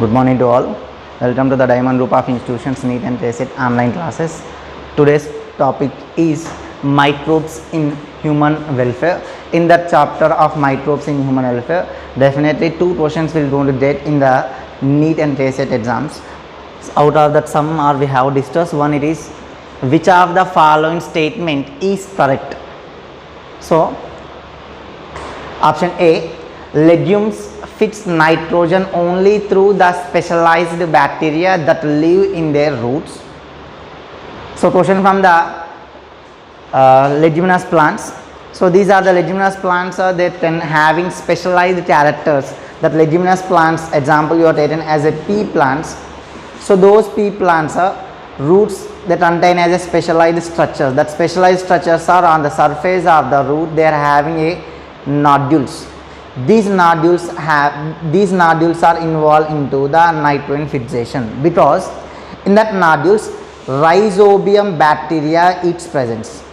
Good morning to all. Welcome to the Diamond Group of Institutions NEET and TSET online classes. Today's topic is microbes in human welfare. In that chapter of microbes in human welfare, definitely two questions will going to get in the NEET and TSET exams. Out of that some we have discussed. One, it is which of the following statement is correct. So option A, legumes fix nitrogen only through the specialized bacteria that live in their roots. So question from the leguminous plants. So these are the leguminous plants that can having specialized characters. That leguminous plants, example you are taken as a pea plants. So those pea plants are roots that contain as a specialized structures. That specialized structures are on the surface of the root. They are having a nodules. These nodules are involved into the nitrogen fixation, because in that nodules rhizobium bacteria its presence.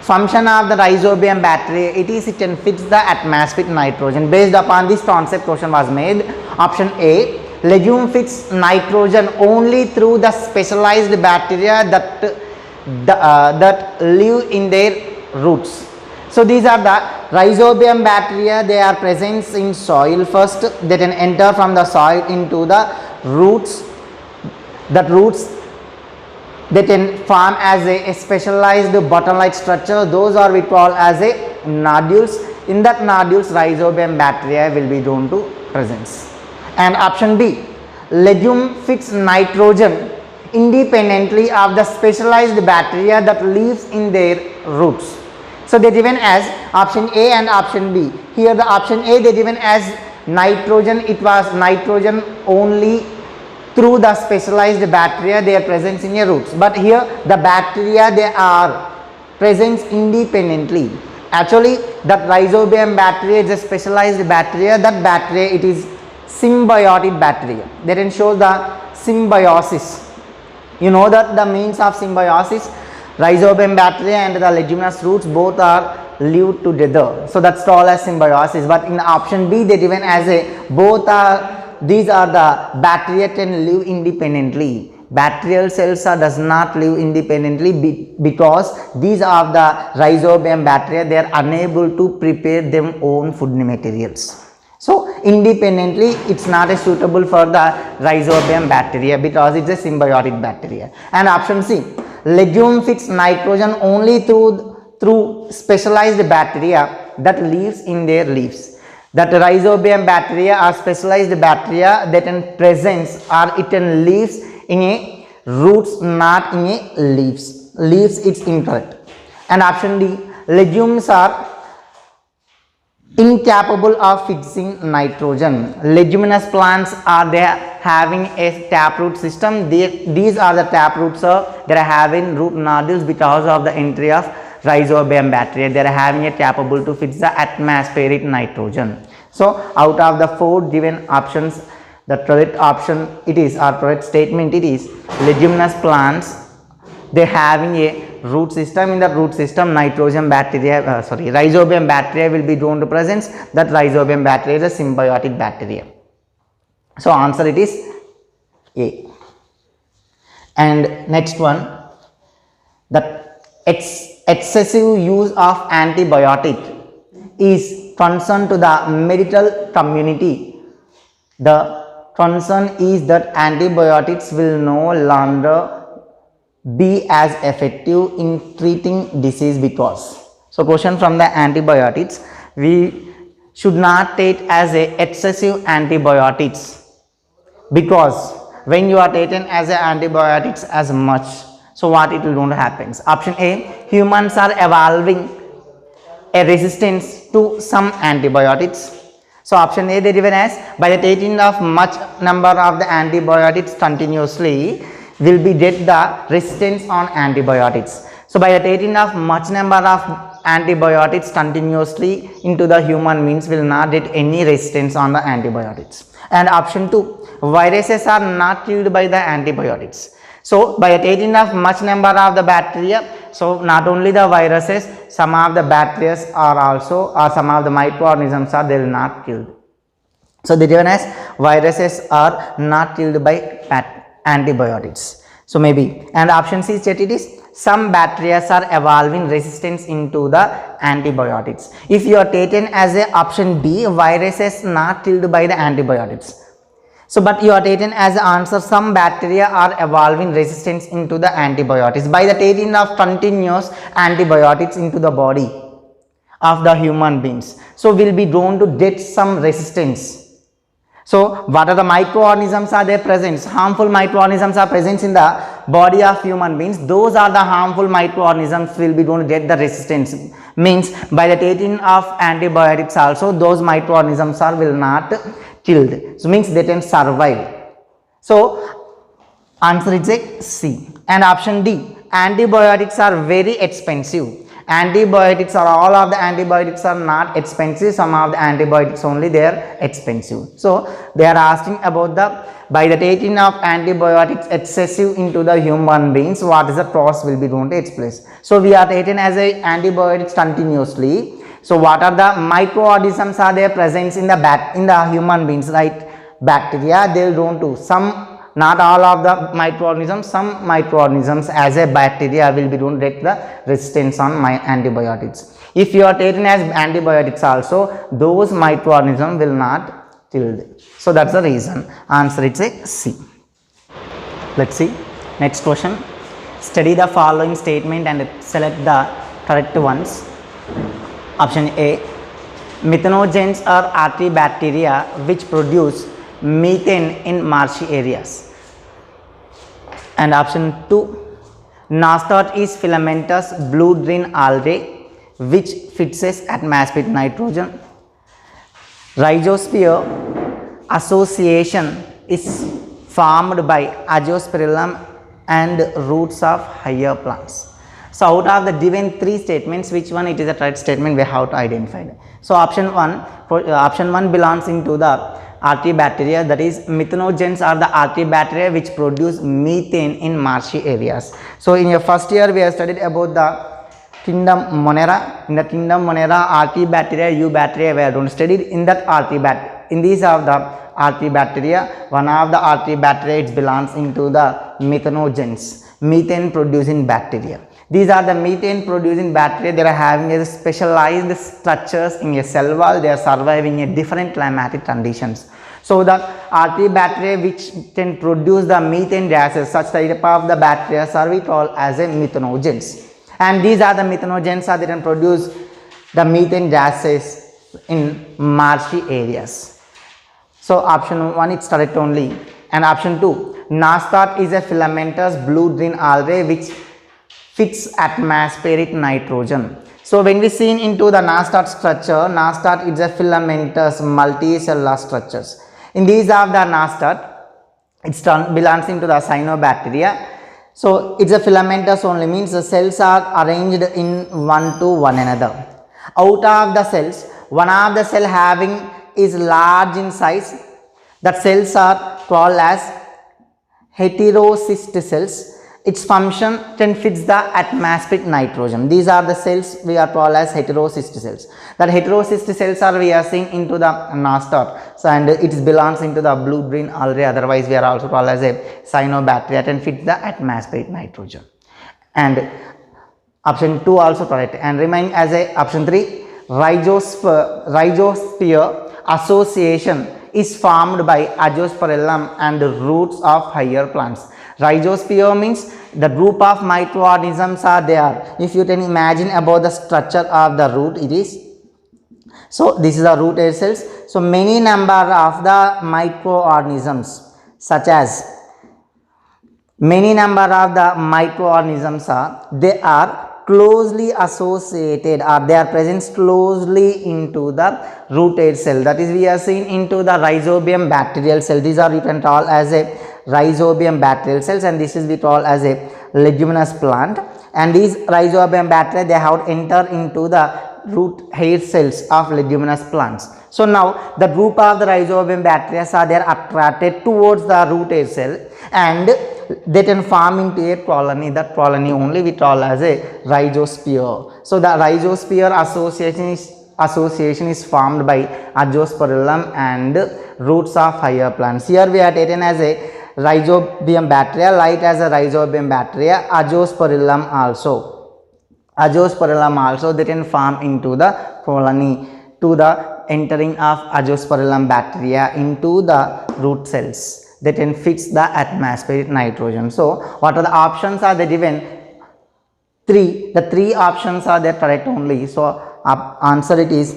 Function of the rhizobium bacteria, it can fix the atmospheric nitrogen. Based upon this concept, question was made. Option A, legume fix nitrogen only through the specialized bacteria that live in their roots. So these are the rhizobium bacteria. They are present in soil first. They can enter from the soil into the roots. That roots they can form as a specialized button-like structure. Those are we call as a nodules. In that nodules, rhizobium bacteria will be shown to presence. And option B, legume fix nitrogen independently of the specialized bacteria that lives in their roots. So they given as option A and option B. Here the option A they given as nitrogen. It was nitrogen only through the specialized bacteria they are present in your roots. But here the bacteria they are present independently. Actually that rhizobium bacteria is a specialized bacteria. That bacteria it is symbiotic bacteria. They can show the symbiosis. You know that the means of symbiosis. Rhizobium bacteria and the leguminous roots both are live together. So that's called as symbiosis. But in option B they given as a both are, these are the bacteria can live independently. Bacterial cells does not live independently because these are the rhizobium bacteria. They are unable to prepare their own food materials. So independently it's not a suitable for the rhizobium bacteria because it's a symbiotic bacteria. And option C, legume fix nitrogen only through specialized bacteria that lives in their leaves. That rhizobium bacteria are specialized bacteria that can presence or it can lives in a roots, not in a leaves. Leaves it's incorrect. And option D, legumes are incapable of fixing nitrogen. Leguminous plants are there having a taproot system. These are the taproots they are having root nodules because of the entry of rhizobium bacteria. They are having a capable to fix the atmospheric nitrogen. So out of the four given options, the correct option it is, or correct statement it is, leguminous plants they having a root system. In the root system nitrogen bacteria rhizobium bacteria will be shown to presence. That rhizobium bacteria is a symbiotic bacteria. So answer it is A. And next one, that excessive use of antibiotic is concern to the medical community. The concern is that antibiotics will no longer be as effective in treating disease because. So question from the antibiotics, we should not take as a excessive antibiotics, because when you are taken as a antibiotics as much, so what it will going to happen. Option A, humans are evolving a resistance to some antibiotics. So option A they given as by the taking of much number of the antibiotics continuously will be get the resistance on antibiotics. So by the taking of much number of antibiotics continuously into the human means will not get any resistance on the antibiotics. And option 2, viruses are not killed by the antibiotics. So by the taking of much number of the bacteria, so not only the viruses, some of the bacteria are also, or some of the microorganisms are they will not killed. So they given as viruses are not killed by antibiotics. So maybe, and option C stated is some bacteria are evolving resistance into the antibiotics. If you are taken as a option B, viruses not killed by the antibiotics. So but you are taken as the answer some bacteria are evolving resistance into the antibiotics by the taking of continuous antibiotics into the body of the human beings. So will be drawn to get some resistance. So what are the microorganisms are there present? Harmful microorganisms are present in the body of human beings. Those are the harmful microorganisms will be going to get the resistance. Means by the taking of antibiotics also those microorganisms are will not killed. So means they can survive. So answer is a C. And option D, antibiotics are very expensive. Antibiotics are all of the antibiotics are not expensive, some of the antibiotics only they are expensive. So they are asking about the by the taking of antibiotics excessive into the human beings, what is the process will be going to take place. So we are taken as a antibiotics continuously. So what are the microorganisms are there present in the human beings, right? Bacteria they will going to some, not all of the microorganisms, some microorganisms as a bacteria will be doing get the resistance on my antibiotics. If you are taken as antibiotics also, those microorganisms will not killed. So that's the reason. Answer is a C. Let's see next question. Study the following statement and select the correct ones. Option A, methanogens are archaebacteria which produce methane in marshy areas. And option 2, Nastat is filamentous blue-green algae which fixes atmospheric nitrogen. Rhizosphere association is formed by Azospirillum and roots of higher plants. So out of the given three statements, which one it is a correct statement we have to identify. So option 1 belongs into the archaebacteria, that is methanogens are the archaebacteria which produce methane in marshy areas. So in your first year we have studied about the kingdom Monera. In the kingdom Monera, archaebacteria, eubacteria we have studied in that archaebacteria. In these are the archaebacteria, one of the archaebacteria it belongs into the methanogens, methane producing bacteria. These are the methane producing bacteria. They are having a specialized structures in a cell wall. They are surviving in different climatic conditions. So the archaebacteria which can produce the methane gases, such type of the bacteria are we call as a methanogens. And these are the methanogens that can produce the methane gases in marshy areas. So option 1 is correct only. And option 2, Nastat is a filamentous blue-green algae which fix atmospheric nitrogen. So when we seen into the Nastat structure, Nastat is a filamentous multicellular structures. In these of the Nastat, it belongs into the cyanobacteria. So it's a filamentous only, means the cells are arranged in one to one another. Out of the cells, one of the cell having is large in size. That cells are called as heterocyst cells. Its function can fix the atmospheric nitrogen. These are the cells we are called as heterocyst cells. That heterocyst cells are we are seeing into the Nastat. So and it belongs into the blue-green algae. Otherwise we are also called as a cyanobacteria, can fix the atmospheric nitrogen. And option 2 also correct. And remain as a option 3, rhizosphere association is formed by Azospirillum and the roots of higher plants. Rhizosphere means the group of microorganisms are there. If you can imagine about the structure of the root, it is. So this is the root hair cells. So many number of the microorganisms, such as many number of the microorganisms are, they are closely associated or they are present closely into the root hair cell. That is we are seeing into the rhizobium bacterial cell. These are you can call as a rhizobium bacterial cells, and this is we call as a leguminous plant. And these rhizobium bacteria they have entered into the root hair cells of leguminous plants. So now the group of the rhizobium bacteria are they are attracted towards the root hair cell and they can form into a colony. That colony only we call as a rhizosphere. So the rhizosphere association is association is formed by Azospirillum and roots of higher plants. Here we are taken as a Rhizobium bacteria, light as a Rhizobium bacteria, Azospirillum also they can form into the colony to the entering of Azospirillum bacteria into the root cells that can fix the atmospheric nitrogen. So what are the options are they given? The three options are there correct only. So answer it is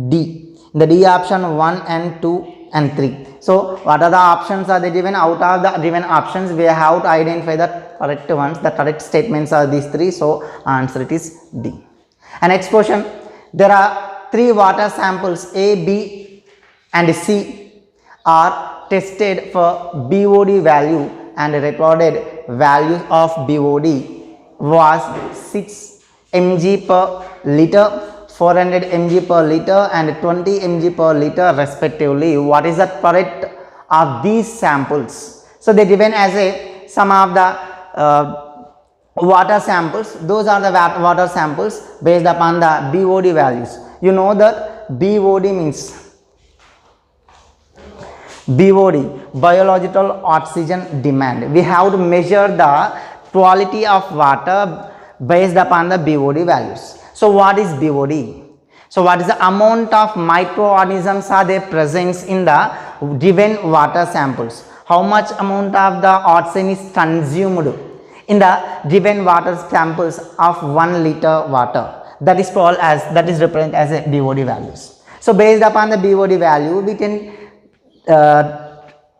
D. The D option 1 and 2 and 3. So what are the options are they given? Out of the given options we have to identify the correct ones. The correct statements are these three. So answer it is D. And next question, there are 3 water samples A, B and C are tested for BOD value and recorded value of BOD was 6 mg per liter, 400 mg per liter and 20 mg per liter respectively. What is the correct of these samples? So they given as a some of the water samples. Those are the water samples based upon the BOD values. You know that BOD means BOD, biological oxygen demand. We have to measure the quality of water based upon the BOD values. So what is BOD? So what is the amount of microorganisms are there present in the given water samples? How much amount of the oxygen is consumed in the given water samples of 1 liter water? That is called as, that is represented as a BOD values. So based upon the BOD value we can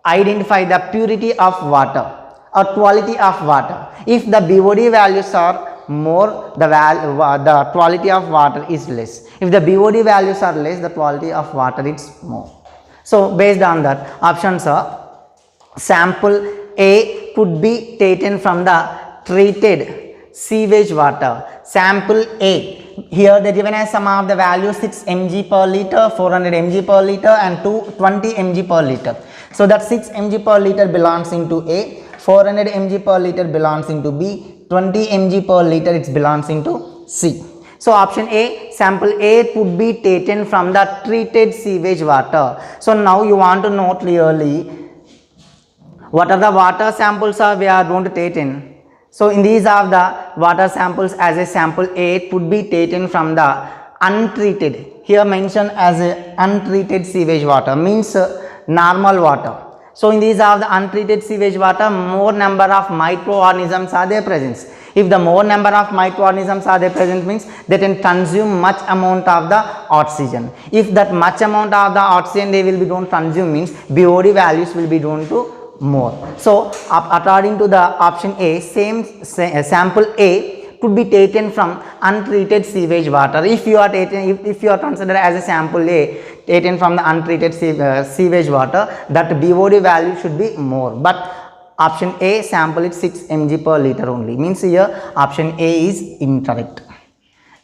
identify the purity of water or quality of water. If the BOD values are more, the quality of water is less. If the BOD values are less, the quality of water is more. So based on that, options are sample A could be taken from the treated sewage water. Sample A, here they given as some of the values 6 mg per liter, 400 mg per liter and 20 mg per liter. So that 6 mg per liter belongs into A, 400 mg per liter belongs into B, 20 mg per liter it belongs into C. So option A, sample A could be taken from the treated sewage water. So now you want to know clearly what are the water samples are we are going to take in. So in these are the water samples as a sample A could be taken from the untreated, here mentioned as a untreated sewage water means normal water. So in these are the untreated sewage water, more number of microorganisms are there present. If the more number of microorganisms are there present means they can consume much amount of the oxygen. If that much amount of the oxygen they will be don't consume means BOD values will be down to more. So according to the option A, sample A could be taken from untreated sewage water. If you are taken, if you are considered as a sample A taken from the untreated sewage water, that BOD value should be more. But option A, sample is 6 mg per liter only, means here option A is incorrect.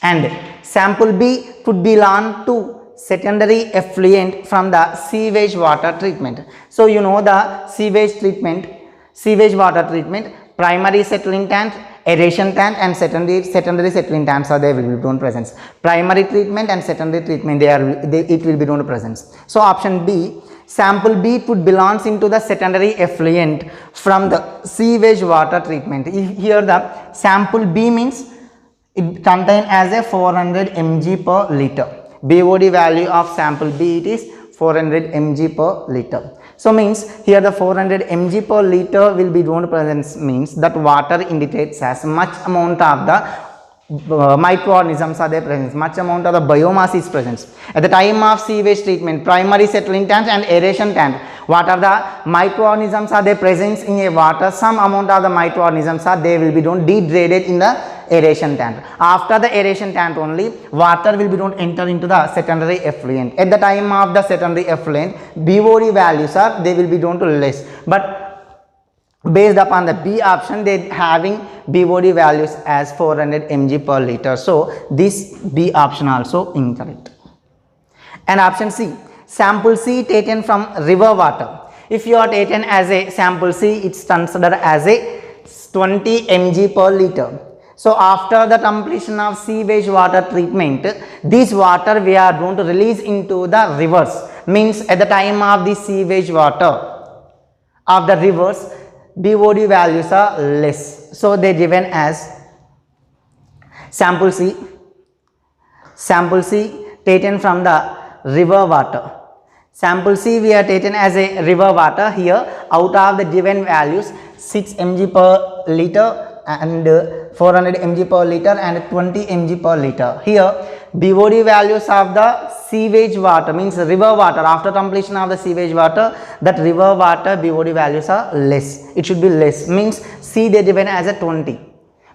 And sample B could belong to secondary effluent from the sewage water treatment. So you know the sewage water treatment, primary settling tank, aeration tank and secondary settling tanks are there will be don't present. Primary treatment and secondary treatment it will be don't present. So option B, sample B could belongs into the secondary effluent from the sewage water treatment. Here the sample B means it contain as a 400 mg per liter. BOD value of sample B it is 400 mg per liter. So means here the 400 mg per liter will be don't present means that water indicates as much amount of the microorganisms are there present, much amount of the biomass is present. At the time of sewage treatment, primary settling tank and aeration tank, what are the microorganisms are there present in a water, some amount of the microorganisms are they will be don't degraded in the aeration tank. After the aeration tank only water will be don't enter into the secondary effluent. At the time of the secondary effluent, BOD values are they will be don't less, but based upon the B option they having BOD values as 400 mg per liter. So this B option also incorrect. And option C, sample C taken from river water. If you are taken as a sample C, it's considered as a 20 mg per liter. So after the completion of sewage water treatment, this water we are going to release into the rivers. Means at the time of the sewage water of the rivers, BOD values are less. So they given as sample C taken from the river water. Sample C we are taken as a river water. Here out of the given values 6 mg per liter and 400 mg per liter and 20 mg per liter. Here BOD values of the sewage water, means river water, after completion of the sewage water, that river water BOD values are less. It should be less, means C they given as a 20.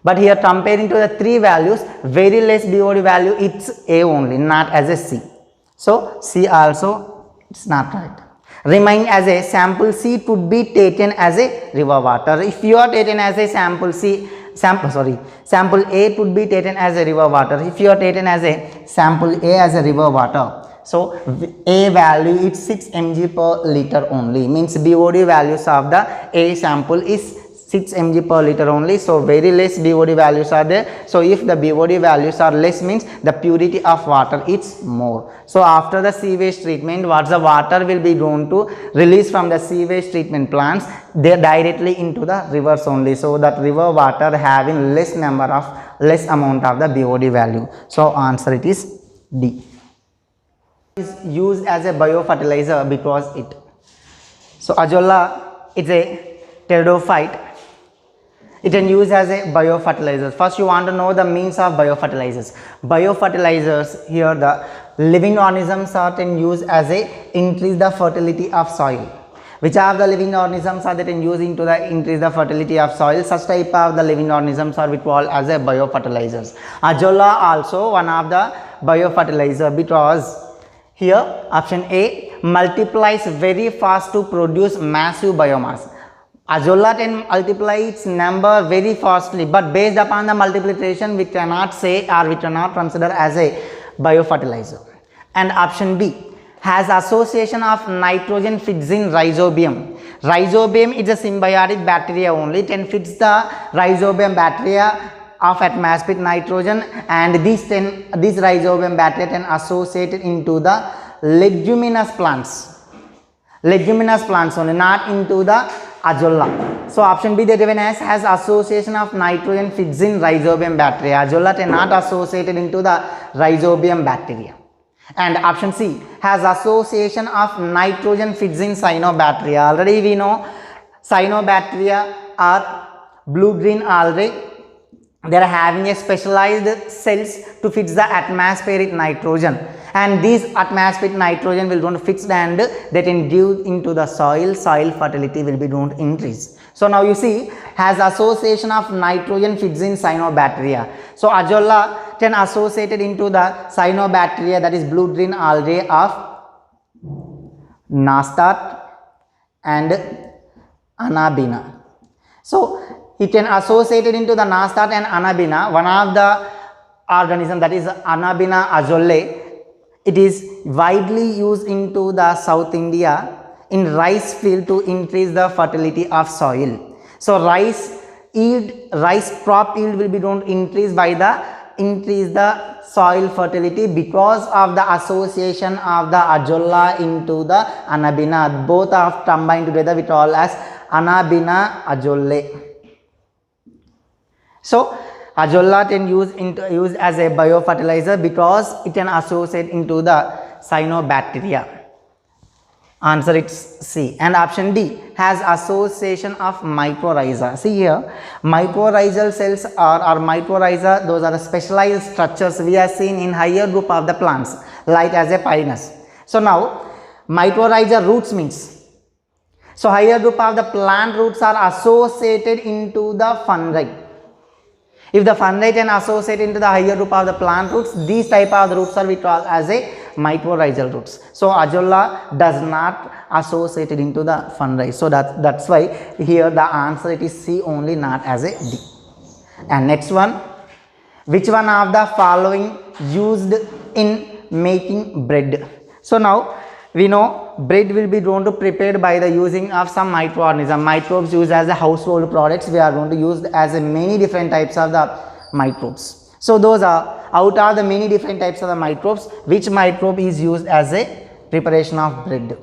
But here comparing to the 3 values, very less BOD value, it's A only, not as a C. So C also it's not right. Remain as a sample C could be taken as a river water. If you are taken as a sample A could be taken as a river water. If you are taken as a sample A as a river water, so A value is 6 mg per liter only, means BOD values of the A sample is 6 mg per liter only. So very less BOD values are there. So if the BOD values are less, means the purity of water is more. So after the sewage treatment, what the water will be going to release from the sewage treatment plants, they directly into the rivers only. So that river water having less amount of the BOD value. So answer it is D. Is used as a biofertilizer because it. So azolla is a pteridophyte. It can use as a biofertilizer. First you want to know the means of biofertilizers. Biofertilizers, here the living organisms are can use as a increase the fertility of soil. Which are the living organisms are that can use into the increase the fertility of soil? Such type of the living organisms are we call as a biofertilizers. Azolla also one of the biofertilizer, because here option A multiplies very fast to produce massive biomass. Azolla can multiply its number very fastly, but based upon the multiplication we cannot say or we cannot consider as a biofertilizer. And option B has association of nitrogen fixing rhizobium. Rhizobium is a symbiotic bacteria only. It can fix the rhizobium bacteria of atmospheric nitrogen, and this rhizobium bacteria can associate into the leguminous plants. Leguminous plants only, not into the azolla. So option B they given as has association of nitrogen fixing rhizobium bacteria. Azolla cannot associated into the rhizobium bacteria. And option C has association of nitrogen fixing cyanobacteria. Already we know cyanobacteria are blue-green algae. They are having a specialized cells to fix the atmospheric nitrogen, and these atmospheric nitrogen will going to fix and that can give into the soil fertility will be going to increase. So now you see has association of nitrogen fixing cyanobacteria. So azolla can associated into the cyanobacteria, that is blue-green algae of Nastat and Anabina. So it can associated into the Nastat and Anabina. One of the organism, that is Anabina azollae, it is widely used into the South India in rice field to increase the fertility of soil. So rice crop yield will be going to increase by the increase the soil fertility because of the association of the azolla into the Anabina. Both are combined together we call as Anabina azollae. So azolla can use as a biofertilizer because it can associate into the cyanobacteria. Answer it's C. And option D has association of mycorrhiza. See here, mycorrhizal cells or mycorrhiza, those are the specialized structures we are seen in higher group of the plants like as a pinus. So now mycorrhiza roots means, so higher group of the plant roots are associated into the fungi. If the fungi can associate into the higher group of the plant roots, these type of the roots are we call as a mycorrhizal roots. So azolla does not associate into the fungi. So that's why here the answer it is C only, not as a D. And next one, which one of the following used in making bread? So now we know bread will be going to prepared by the using of some microorganism. Microbes used as a household products. We are going to use as a many different types of the microbes. So those are out of the many different types of the microbes, which microbe is used as a preparation of bread.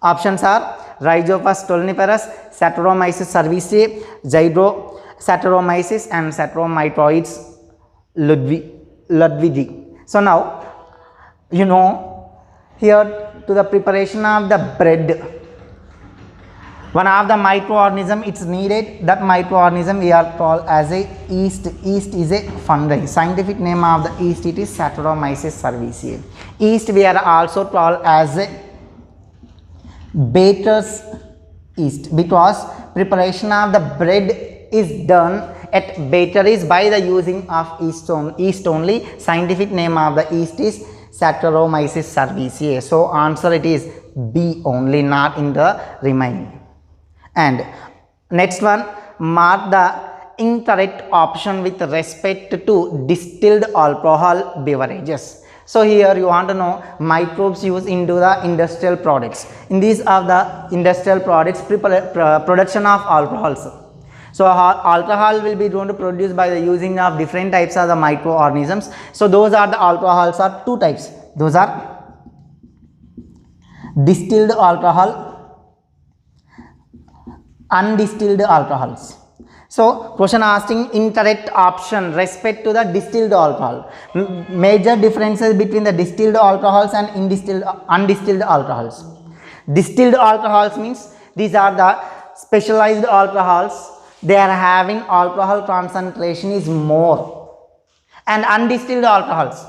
Options are Rhizophus stoloniferus, Saccharomyces cerevisiae, Saccharomyces and Saccharomycoides ludwigi. So now you know here to the preparation of the bread, one of the microorganism it's needed. That microorganism we are called as a yeast. Yeast is a fungi. Scientific name of the yeast it is Saccharomyces cerevisiae. Yeast we are also called as a baker's yeast because preparation of the bread is done at bakeries by the using of yeast only. Scientific name of the yeast is Saccharomyces cerevisiae. So answer it is B only, not in the remaining. And next one, mark the incorrect option with respect to distilled alcohol beverages. So here you want to know microbes used into the industrial products. In these are the industrial products production of alcohols. So alcohol will be going to produce by the using of different types of the microorganisms. So those are the alcohols are two types. Those are distilled alcohol, undistilled alcohols. So question asking incorrect option respect to the distilled alcohol. Major differences between the distilled alcohols and undistilled alcohols. Distilled alcohols means these are the specialized alcohols. They are having alcohol concentration is more. And undistilled alcohols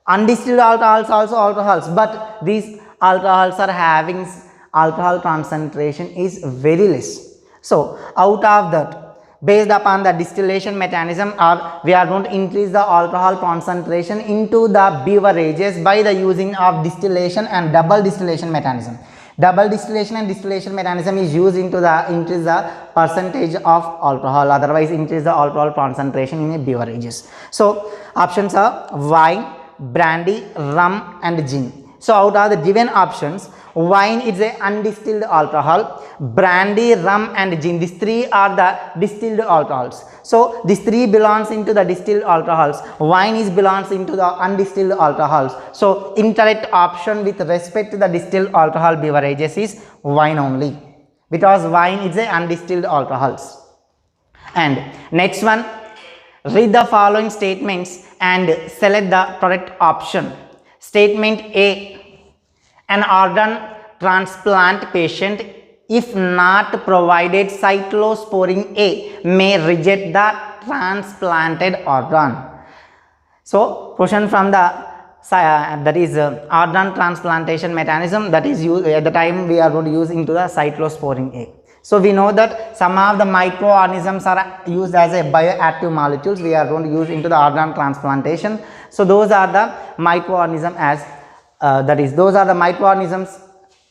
also alcohols, but these alcohols are having alcohol concentration is very less. So out of that, based upon the distillation mechanism, we are going to increase the alcohol concentration into the beverages by the using of distillation and double distillation mechanism. Double distillation and distillation mechanism is used into the increase the percentage of alcohol, otherwise increase the alcohol concentration in the beverages. So options are wine, brandy, rum and gin. So out of the given options, wine is a undistilled alcohol, brandy, rum and gin, these three are the distilled alcohols. So these three belongs into the distilled alcohols, wine is belongs into the undistilled alcohols. So incorrect option with respect to the distilled alcohol beverages is wine only, because wine is a undistilled alcohols. And next one, read the following statements and select the correct option. Statement A, an organ transplant patient, if not provided cyclosporin A, may reject the transplanted organ. So question from the that is organ transplantation mechanism, that is used at the time we are going to use into the cyclosporin A. So we know that some of the microorganisms are used as a bioactive molecules we are going to use into the organ transplantation. So those are the microorganisms as those are the microorganisms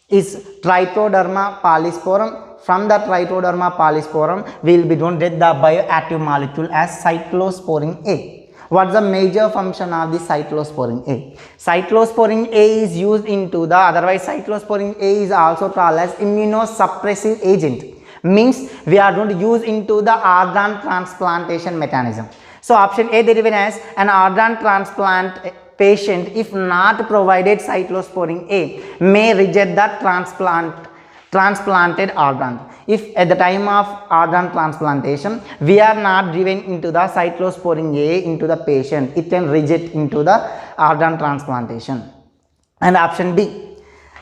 is Trichoderma polysporum. From the Trichoderma polysporum we will be going to get the bioactive molecule as cyclosporin A. What's the major function of the cyclosporin A? Cyclosporin A is used into the, otherwise cyclosporin A is also called as immunosuppressive agent. Means we are going to use into the organ transplantation mechanism. So option A deriven as an organ transplant patient, if not provided cyclosporin A, may reject the transplanted organ. If at the time of organ transplantation we are not given into the cyclosporin A into the patient, it can reject into the organ transplantation. And option B,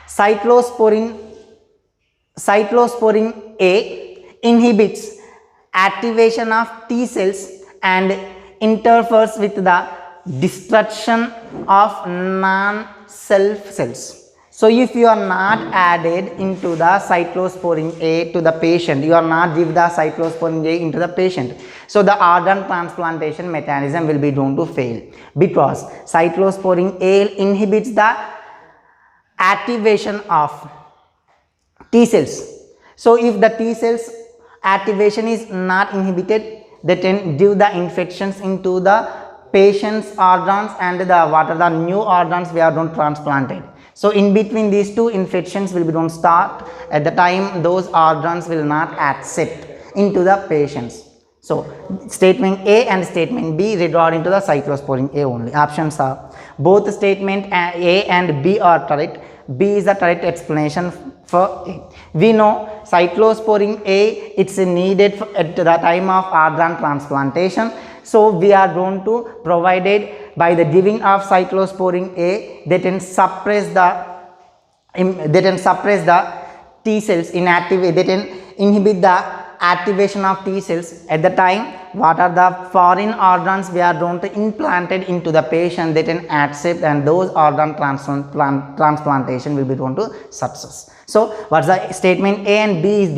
cyclosporin A inhibits activation of T cells and interferes with the destruction of non-self cells. So if you are not added into the cyclosporin A to the patient, you are not give the cyclosporin A into the patient, so the organ transplantation mechanism will be going to fail, because cyclosporin A inhibits the activation of T cells. So if the T cells activation is not inhibited, they can give the infections into the patient's organs and what are the new organs we are going to transplant it. So in between these two, infections will be don't start at the time those organs will not accept into the patients. So statement A and statement B regarding to the cyclosporine A only. Options are both statement A and B are correct. B is the correct explanation for A. We know cyclosporine A, it's needed at the time of organ transplantation. So we are going to provided by the giving of cyclosporine A, they can suppress the T cells, inactivate, they can inhibit the activation of T cells. At the time, what are the foreign organs we are going to implanted into the patient, they can accept, and those organ transplantation will be going to success. So what's the statement A and B is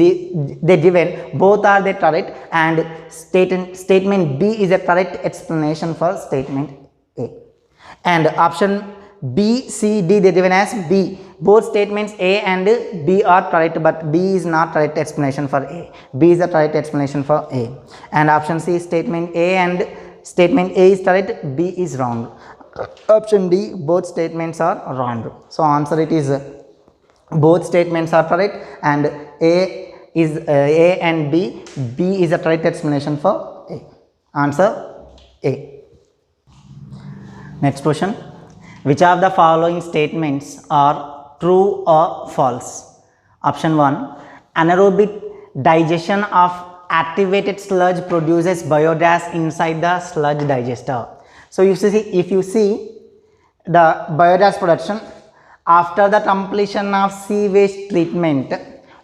they given, both are the correct, and statement B is a correct explanation for statement A. And option B, C, D they given as B. Both statements A and B are correct, but B is not correct explanation for A. B is the correct explanation for A. And option C, statement A and statement A is correct, B is wrong. Option D, both statements are wrong. So answer it is both statements are correct, and A is A and B. B is the correct explanation for A. Answer A. Next question. Which of the following statements are true or false? Option 1. Anaerobic digestion of activated sludge produces biogas inside the sludge digester. So you see, if you see the biogas production after the completion of sewage treatment,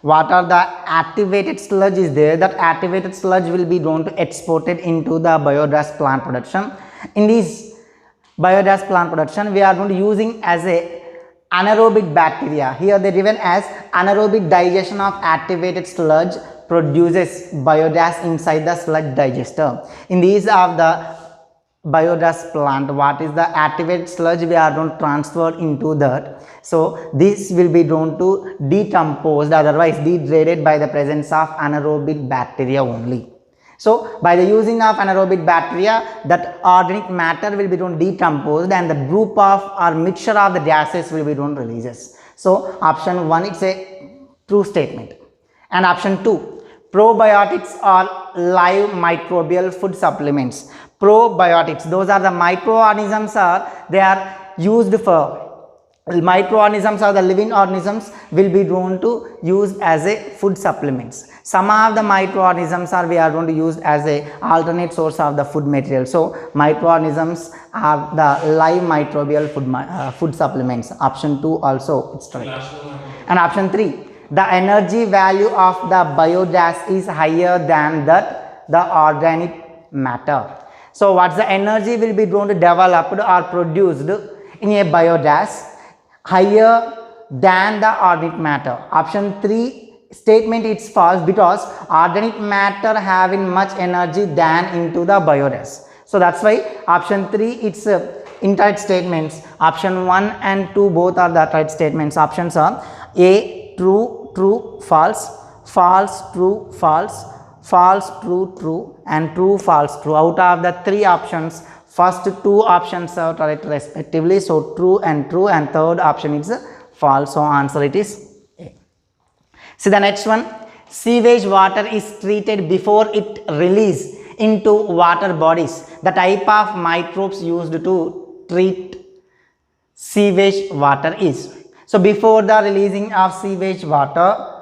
what are the activated sludge is there, that activated sludge will be going to exported into the biogas plant production. In this biogas plant production, we are going to using as a anaerobic bacteria. Here they given as anaerobic digestion of activated sludge produces biogas inside the sludge digester. In these of the biogas plant, what is the activated sludge we are going to transfer into that. So this will be going to decomposed, otherwise degraded by the presence of anaerobic bacteria only. So by the using of anaerobic bacteria, that organic matter will be decomposed, and the group of or mixture of the gases will be releases. So option 1 it's a true statement. And option 2, probiotics are live microbial food supplements. Probiotics, those are the microorganisms, they are used for, microorganisms are the living organisms will be going to use as a food supplements. Some of the microorganisms we are going to use as a alternate source of the food material. So microorganisms are the live microbial food supplements. Option 2 also it's correct. And option 3, the energy value of the biogas is higher than that the organic matter. So what's the energy will be going to developed or produced in a biogas higher than the organic matter. Option 3 statement it's false, because organic matter having much energy than into the biogas. So that's why option 3 it's incorrect statements. Option 1 and 2 both are the correct statements. Options are A, true, true, false, false, true, false, false, true, true, and true, false, true. Out of the 3 options, first 2 options are correct respectively. So true, and third option is false. So answer it is A. See the next one. Sewage water is treated before it release into water bodies. The type of microbes used to treat sewage water is. So before the releasing of sewage water,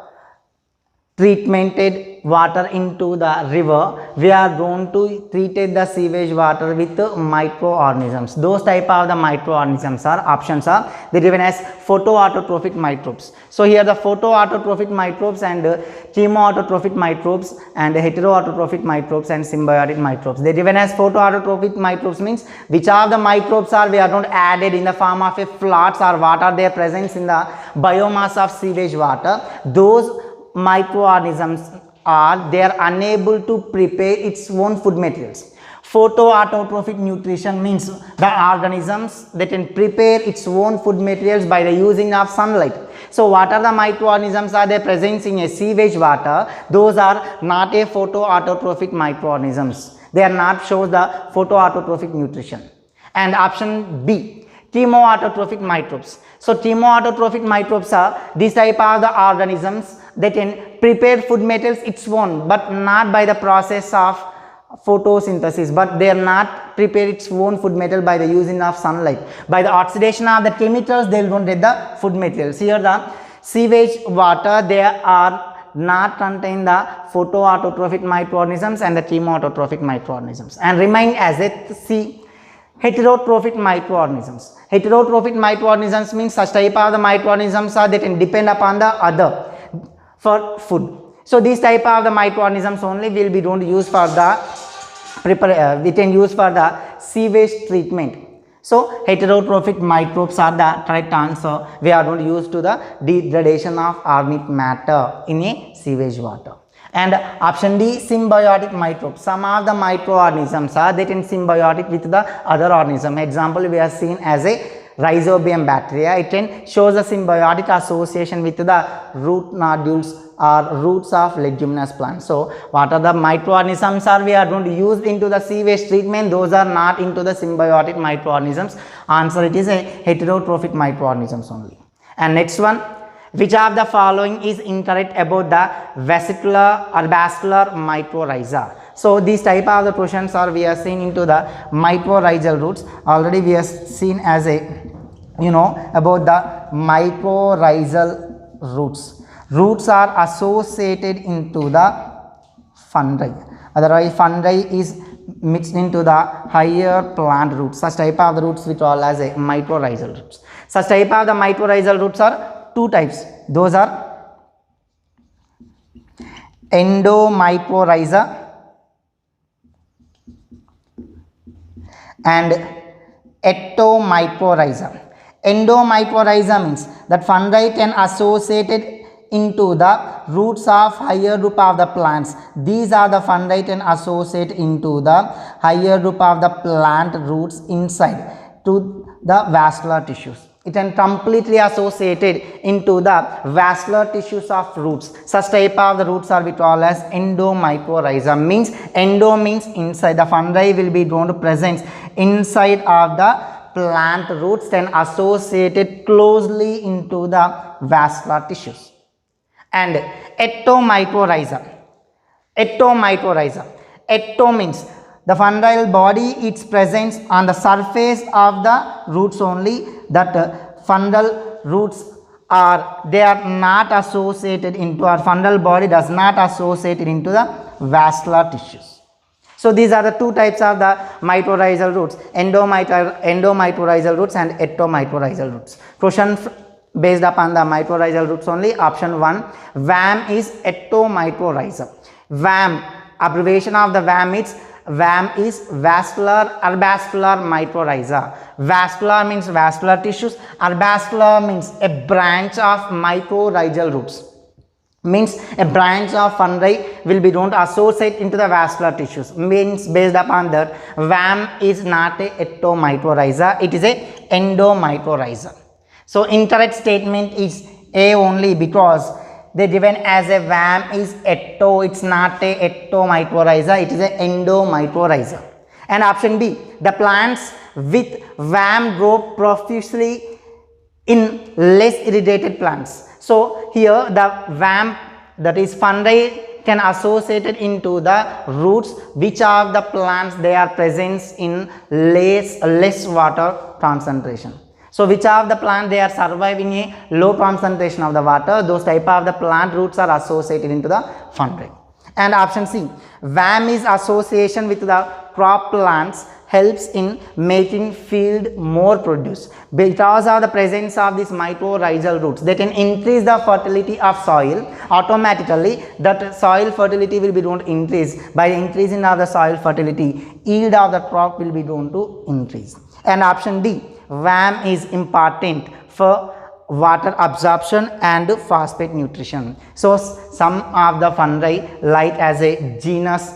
treatmented water into the river, we are going to treated the sewage water with microorganisms. Those type of the microorganisms are, options are, they given as photoautotrophic microbes. So here the photoautotrophic microbes and chemoautotrophic microbes and heteroautotrophic microbes and symbiotic microbes. They given as photoautotrophic microbes means which are the microbes are we are not added in the form of a floods or what are their presence in the biomass of sewage water. Those microorganisms are they are unable to prepare its own food materials. Photoautotrophic nutrition means the organisms that can prepare its own food materials by the using of sunlight. So what are the microorganisms are they present in a sewage water? Those are not a photoautotrophic microorganisms. They are not shows the photoautotrophic nutrition. And option B, chemoautotrophic microbes. So chemoautotrophic microbes are this type of the organisms that can prepare food materials its own, but not by the process of photosynthesis, but they are not prepare its own food material by the using of sunlight. By the oxidation of the chemicals, they will not get the food materials. Here the sewage water, they are not contain the photoautotrophic microorganisms and the chemoautotrophic microorganisms, and remain as a C, heterotrophic microorganisms. Heterotrophic microorganisms means such type of the microorganisms are that can depend upon the other for food. So these type of the microorganisms only will be don't use for the we can use for the sewage treatment. So heterotrophic microbes are the correct answer. We are going to use to the degradation of organic matter in a sewage water. And option D, symbiotic microbes. Some of the microorganisms are that in symbiotic with the other organism. Example, we are seen as a Rhizobium bacteria. It can shows a symbiotic association with the root nodules or roots of leguminous plants. So what are the microorganisms are we are going to use into the sewage treatment? Those are not into the symbiotic microorganisms. Answer, it is a heterotrophic microorganisms only. And next one, which of the following is incorrect about the vesicular or vascular mycorrhiza? So these type of the questions are we are seeing into the mycorrhizal roots. Already we are seen as a about the mycorrhizal roots. Roots are associated into the fungi. Otherwise, fungi is mixed into the higher plant roots. Such type of the roots which are as a mycorrhizal roots. Such type of the mycorrhizal roots are two types. Those are endomycorrhiza and ectomycorrhiza. Endomycorrhiza means that fungi can associated into the roots of higher group of the plants. These are the fungi can associate into the higher group of the plant roots inside to the vascular tissues. It can completely associated into the vascular tissues of roots. Such type of the roots are we call as endomycorrhiza. Means endo means inside. The fungi will be going to present inside of the plant roots, then associated closely into the vascular tissues. And ectomycorrhiza. Ecto means the fungal body, its presence on the surface of the roots only. That fungal roots they are not associated into, our fungal body does not associated into the vascular tissues. So these are the two types of the mycorrhizal roots, endomycorrhizal roots and ectomycorrhizal roots. Question based upon the mycorrhizal roots only. Option 1, VAM is ectomycorrhiza. VAM, abbreviation of the VAM is vascular arbuscular mycorrhiza. Vascular means vascular tissues, arbuscular means a branch of mycorrhizal roots. Means a branch of fungi will be don't associate into the vascular tissues. Means based upon that, VAM is not a ectomycorrhiza, it is a endomycorrhiza. So incorrect statement is A only, because they given as a VAM is ecto, it's not a ectomycorrhiza, it is a endomycorrhiza. And option B, the plants with VAM grow profusely in less irrigated plants. So here the VAM, that is fungi, can associated into the roots which of the plants they are present in less water concentration. So which of the plant they are surviving a low concentration of the water, those type of the plant roots are associated into the fungi. And option C, VAM is association with the crop plants, helps in making field more produce. Because of the presence of these mycorrhizal roots, they can increase the fertility of soil. Automatically that soil fertility will be going to increase. By increasing of the soil fertility, yield of the crop will be going to increase. And option D, VAM is important for water absorption and phosphate nutrition. So some of the fungi, like as a genus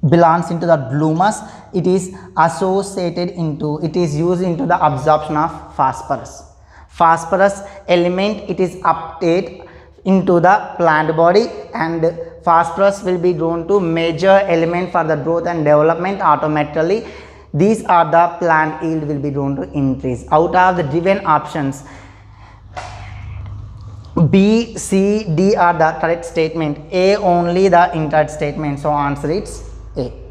belongs into the Glumas, it is associated into, it is used into the absorption of phosphorus. Phosphorus element, it is uptake into the plant body, and phosphorus will be drawn to major element for the growth and development. Automatically these are the plant yield will be going to increase. Out of the given options, B, C, D are the correct statement. A only the incorrect statement. So answer it's A.